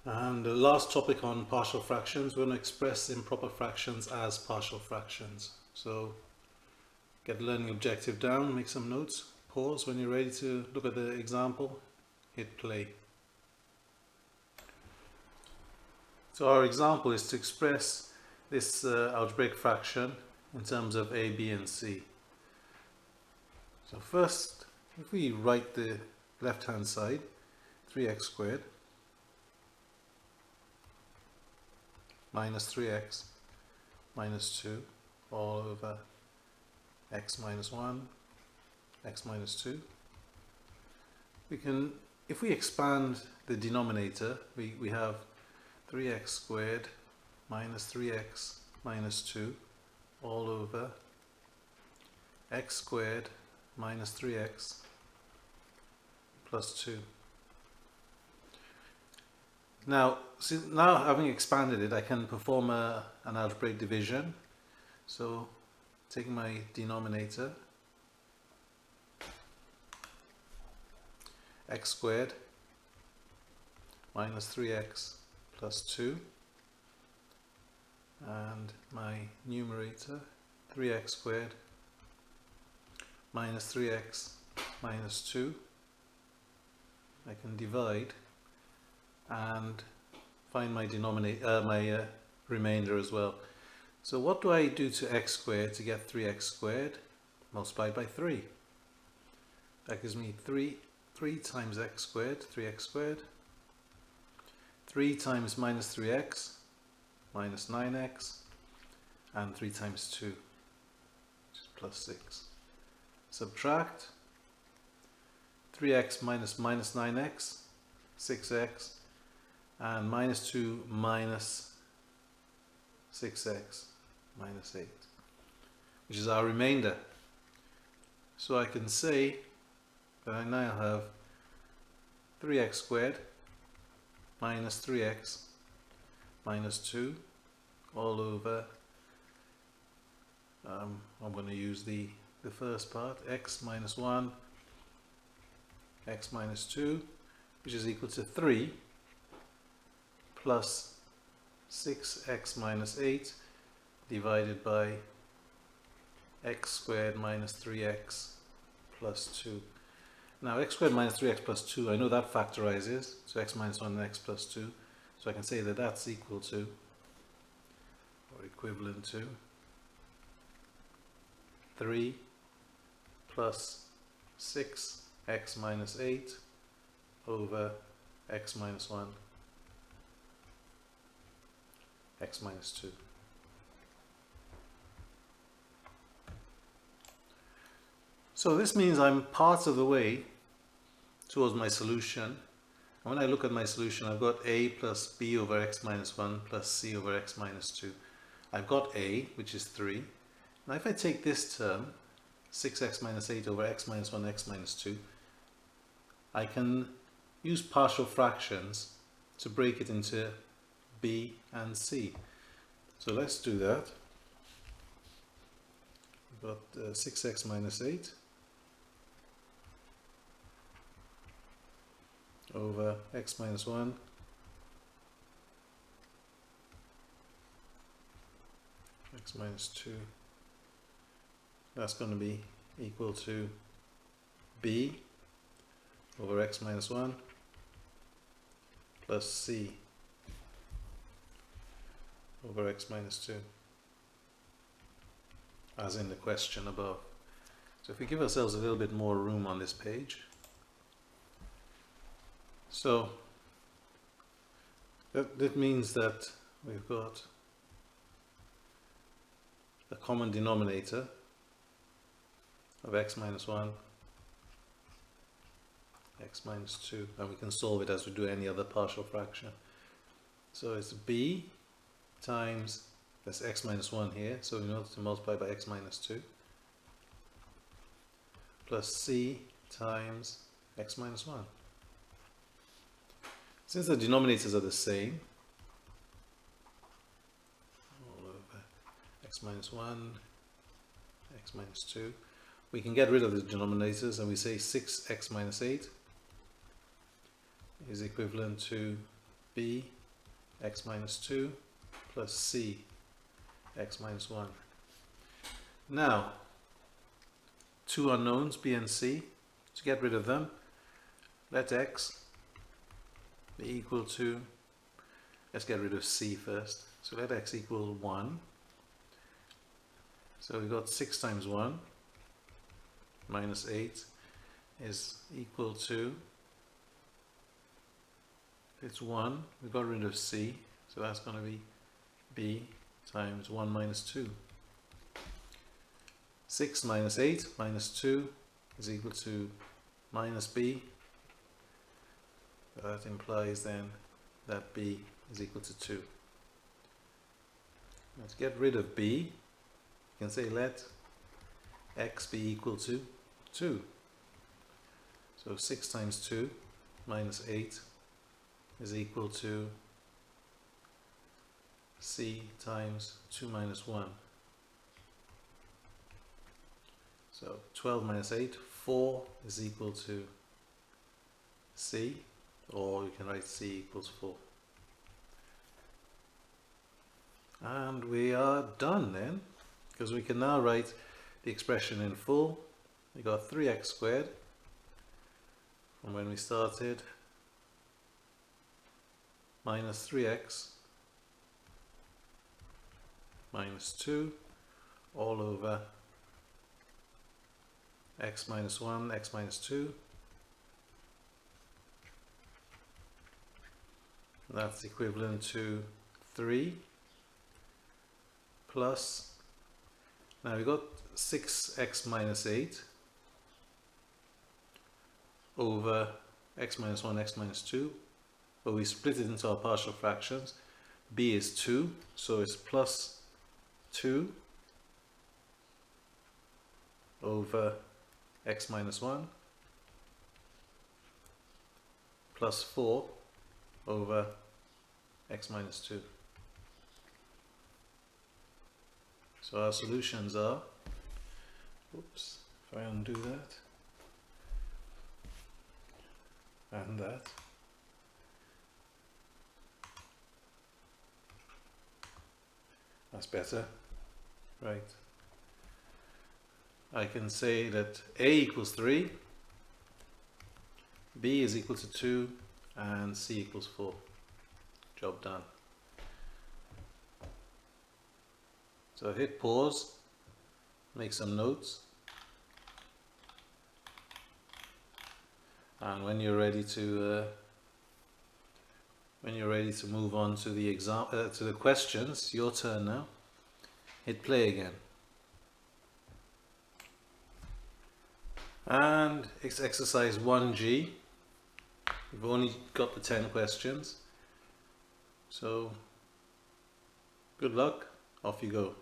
And the last topic on partial fractions, we're going to express improper fractions as partial fractions. So get the learning objective down, make some notes, pause when you're ready to look at the example, hit play. So our example is to express this algebraic fraction in terms of a, b and c. So first, if we write the left hand side, 3x squared minus 3x minus 2 all over x minus 1, x minus 2. We can, if we expand the denominator, we have 3x squared minus 3x minus 2 all over x squared minus 3x plus 2. Now having expanded it, I can perform an algebraic division. So taking my denominator, x squared minus 3x plus 2, and my numerator, 3x squared minus 3x minus 2. I can divide and find my denominator, remainder as well. So what do I do to x squared to get 3x squared multiplied by 3? That gives me 3 times x squared, 3x squared. 3 times minus 3x, minus 9x, and 3 times 2, which is plus 6. Subtract 3x minus 9x, 6x, and minus 2 minus 6x minus 8, which is our remainder. So I can say that I now have 3x squared minus 3x minus 2 all over, I'm going to use the first part, x minus 1, x minus 2, which is equal to 3 plus 6x minus 8 divided by x squared minus 3x plus 2. Now x squared minus 3x plus 2, I know that factorizes, so x minus 1 and x plus 2. So I can say that that's equal to, or equivalent to, 3 plus 6x minus 8 over x minus 1, x minus 2. So this means I'm part of the way towards my solution. And when I look at my solution, I've got a plus b over x minus 1 plus c over x minus 2. I've got a, which is 3. Now if I take this term, 6x minus 8 over x minus 1, x minus 2, I can use partial fractions to break it into b and c. So let's do that. We've got 6x minus 8 over x minus 1 x minus 2. That's going to be equal to b over x minus 1 plus c over x minus 2, as in the question above. So if we give ourselves a little bit more room on this page, so that means that we've got a common denominator of x minus 1, x minus 2, and we can solve it as we do any other partial fraction. So it's b times, that's x minus 1 here, so we know to multiply by x minus 2, plus c times x minus 1. Since the denominators are the same, all over x minus 1, x minus 2, we can get rid of the denominators and we say 6x minus 8 is equivalent to b x minus 2 plus c x minus 1. Now, two unknowns, b and c. To get rid of them, let x be equal to, let's get rid of c first. So let x equal 1. So we've got 6 times 1 minus 8 is equal to, it's 1, we got rid of c, so that's going to be b times 1 minus 2. 6 minus 8 minus 2 is equal to minus b. That implies then that b is equal to 2. Now to get rid of b, you can say let x be equal to 2. So 6 times 2 minus 8 is equal to c times 2 minus 1. So 12 minus 8, 4 is equal to c, or you can write c equals 4. And we are done then, because we can now write the expression in full. We got 3x squared from when we started, minus 3x minus 2 all over x minus 1, x minus 2. That's equivalent to 3 plus, now we got 6x minus 8 over x minus 1, x minus 2, but we split it into our partial fractions. B is 2, so it's plus 2 over x minus 1 plus 4 over x minus 2. So our solutions are, oops, if I undo that and that, that's better, right. I can say that a equals 3, b is equal to 2, and c equals 4. Job done. So hit pause, make some notes, and when you're ready to move on to the to the questions, your turn now. Hit play again. And it's exercise 1G. We've only got the 10 questions. So good luck, off you go.